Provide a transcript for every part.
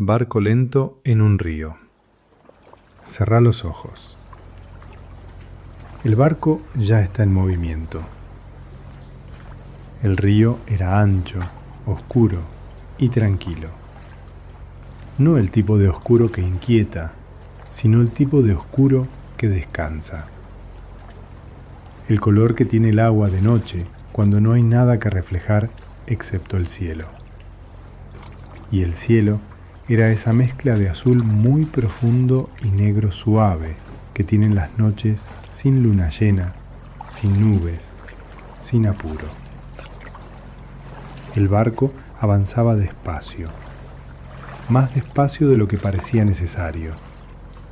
Barco lento en un río. Cerrá los ojos. El barco ya está en movimiento. El río era ancho, oscuro y tranquilo. No el tipo de oscuro que inquieta, sino el tipo de oscuro que descansa. El color que tiene el agua de noche cuando no hay nada que reflejar excepto el cielo. Y el cielo era esa mezcla de azul muy profundo y negro suave que tienen las noches sin luna llena, sin nubes, sin apuro. El barco avanzaba despacio, más despacio de lo que parecía necesario,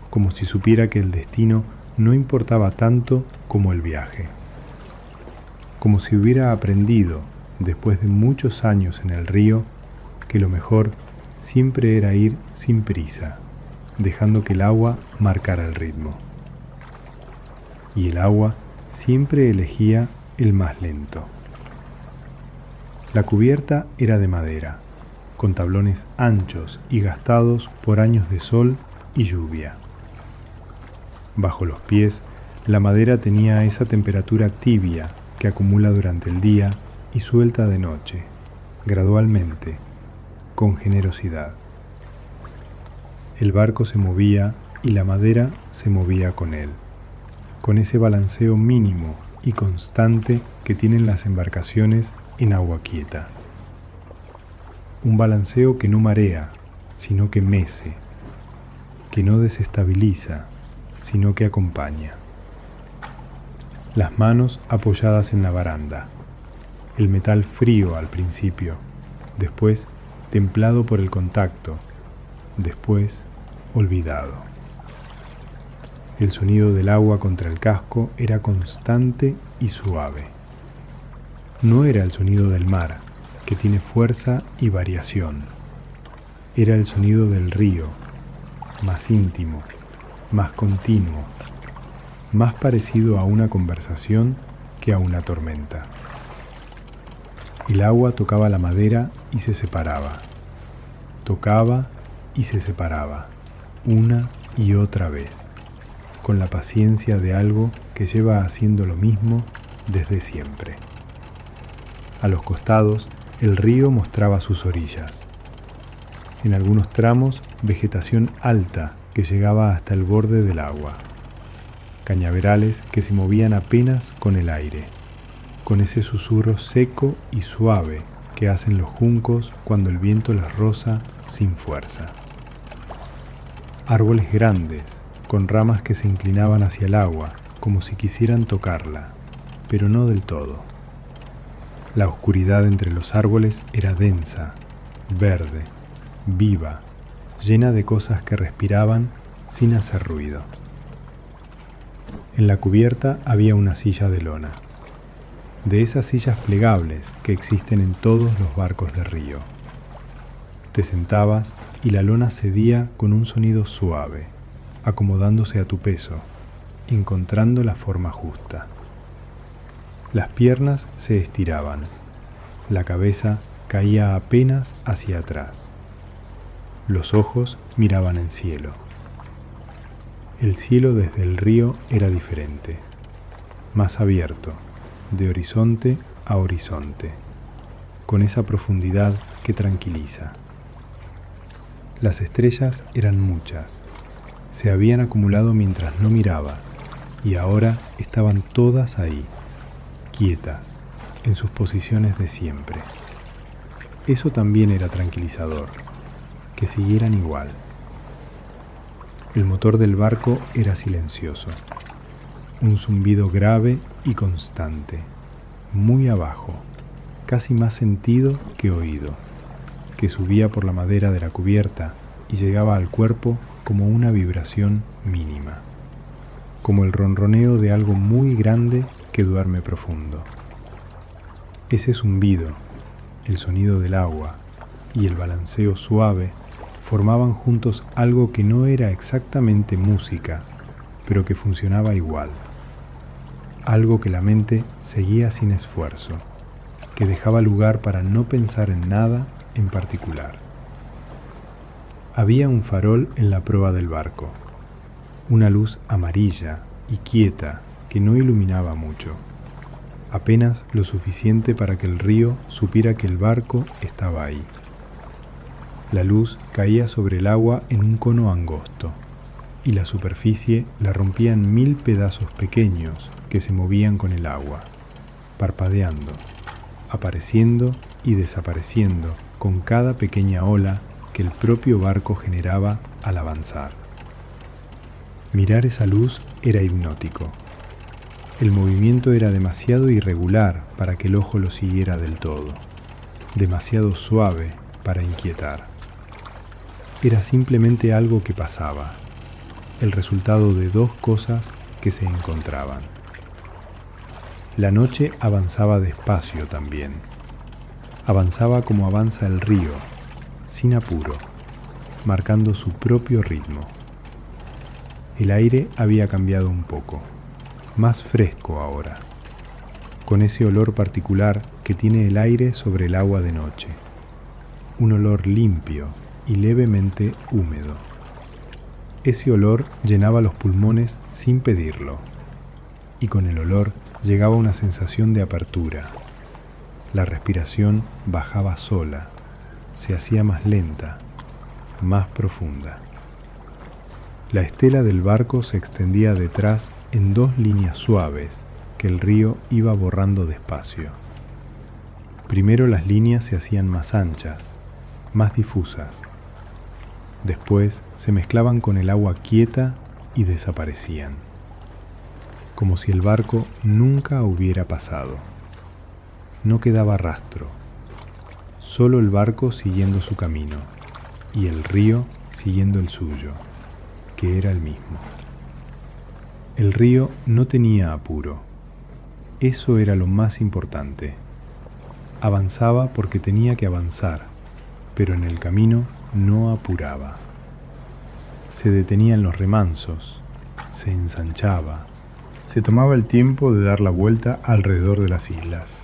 como si supiera que el destino no importaba tanto como el viaje. Como si hubiera aprendido, después de muchos años en el río, que lo mejor siempre era ir sin prisa, dejando que el agua marcara el ritmo. Y el agua siempre elegía el más lento. La cubierta era de madera, con tablones anchos y gastados por años de sol y lluvia. Bajo los pies, la madera tenía esa temperatura tibia que acumula durante el día y suelta de noche, gradualmente, con generosidad. El barco se movía y la madera se movía con él, con ese balanceo mínimo y constante que tienen las embarcaciones en agua quieta. Un balanceo que no marea, sino que mece, que no desestabiliza, sino que acompaña. Las manos apoyadas en la baranda, el metal frío al principio, después templado por el contacto, después olvidado. El sonido del agua contra el casco era constante y suave. No era el sonido del mar, que tiene fuerza y variación. Era el sonido del río, más íntimo, más continuo, más parecido a una conversación que a una tormenta. El agua tocaba la madera y se separaba. Tocaba y se separaba, una y otra vez, con la paciencia de algo que lleva haciendo lo mismo desde siempre. A los costados, el río mostraba sus orillas. En algunos tramos, vegetación alta que llegaba hasta el borde del agua. Cañaverales que se movían apenas con el aire, con ese susurro seco y suave que hacen los juncos cuando el viento los roza sin fuerza. Árboles grandes, con ramas que se inclinaban hacia el agua, como si quisieran tocarla, pero no del todo. La oscuridad entre los árboles era densa, verde, viva, llena de cosas que respiraban sin hacer ruido. En la cubierta había una silla de lona, de esas sillas plegables que existen en todos los barcos de río. Te sentabas y la lona cedía con un sonido suave, acomodándose a tu peso, encontrando la forma justa. Las piernas se estiraban, la cabeza caía apenas hacia atrás. Los ojos miraban en cielo. El cielo desde el río era diferente, más abierto, de horizonte a horizonte, con esa profundidad que tranquiliza. Las estrellas eran muchas, se habían acumulado mientras no mirabas, y ahora estaban todas ahí, quietas, en sus posiciones de siempre. Eso también era tranquilizador, que siguieran igual. El motor del barco era silencioso, un zumbido grave y constante, muy abajo, casi más sentido que oído, que subía por la madera de la cubierta y llegaba al cuerpo como una vibración mínima, como el ronroneo de algo muy grande que duerme profundo. Ese zumbido, el sonido del agua y el balanceo suave formaban juntos algo que no era exactamente música, pero que funcionaba igual. Algo que la mente seguía sin esfuerzo, que dejaba lugar para no pensar en nada en particular. Había un farol en la proa del barco, una luz amarilla y quieta que no iluminaba mucho, apenas lo suficiente para que el río supiera que el barco estaba ahí. La luz caía sobre el agua en un cono angosto, y la superficie la rompían 1000 pedazos pequeños que se movían con el agua, parpadeando, apareciendo y desapareciendo con cada pequeña ola que el propio barco generaba al avanzar. Mirar esa luz era hipnótico. El movimiento era demasiado irregular para que el ojo lo siguiera del todo, demasiado suave para inquietar. Era simplemente algo que pasaba, el resultado de dos cosas que se encontraban. La noche avanzaba despacio también. Avanzaba como avanza el río, sin apuro, marcando su propio ritmo. El aire había cambiado un poco, más fresco ahora, con ese olor particular que tiene el aire sobre el agua de noche, un olor limpio y levemente húmedo. Ese olor llenaba los pulmones sin pedirlo, y con el olor llegaba una sensación de apertura. La respiración bajaba sola, se hacía más lenta, más profunda. La estela del barco se extendía detrás en 2 líneas suaves que el río iba borrando despacio. Primero las líneas se hacían más anchas, más difusas. Después se mezclaban con el agua quieta y desaparecían, como si el barco nunca hubiera pasado. No quedaba rastro, solo el barco siguiendo su camino y el río siguiendo el suyo, que era el mismo. El río no tenía apuro, eso era lo más importante. Avanzaba porque tenía que avanzar, pero en el camino no apuraba. Se detenía en los remansos, se ensanchaba, se tomaba el tiempo de dar la vuelta alrededor de las islas.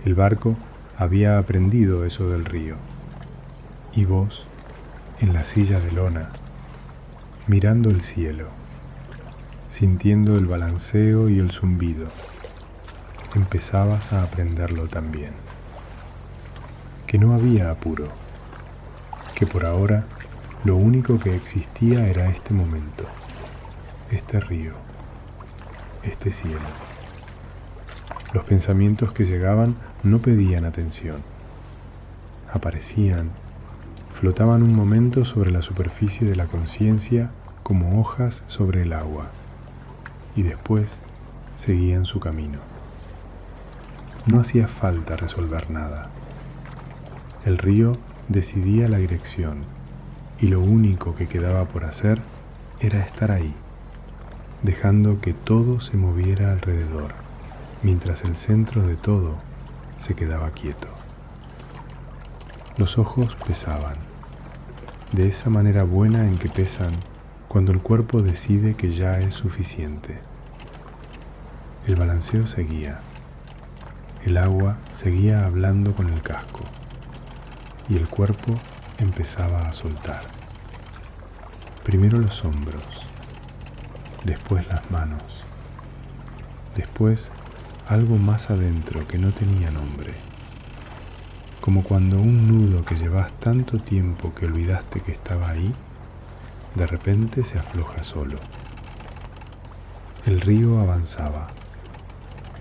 El barco había aprendido eso del río. Y vos, en la silla de lona, mirando el cielo, sintiendo el balanceo y el zumbido, empezabas a aprenderlo también. Que no había apuro, que por ahora lo único que existía era este momento, este río, este cielo. Los pensamientos que llegaban no pedían atención. Aparecían, flotaban un momento sobre la superficie de la conciencia como hojas sobre el agua, y después seguían su camino. No hacía falta resolver nada. El río decidía la dirección, y lo único que quedaba por hacer era estar ahí, dejando que todo se moviera alrededor, mientras el centro de todo se quedaba quieto. Los ojos pesaban, de esa manera buena en que pesan cuando el cuerpo decide que ya es suficiente. El balanceo seguía, el agua seguía hablando con el casco, y el cuerpo empezaba a soltar. Primero los hombros, después las manos, después algo más adentro que no tenía nombre, como cuando un nudo que llevas tanto tiempo que olvidaste que estaba ahí, de repente se afloja solo. El río avanzaba,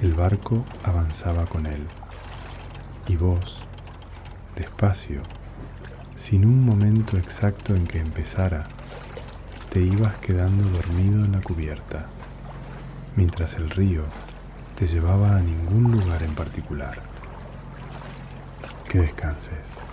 el barco avanzaba con él, y vos, despacio, sin un momento exacto en que empezara, te ibas quedando dormido en la cubierta, mientras el río te llevaba a ningún lugar en particular. Que descanses.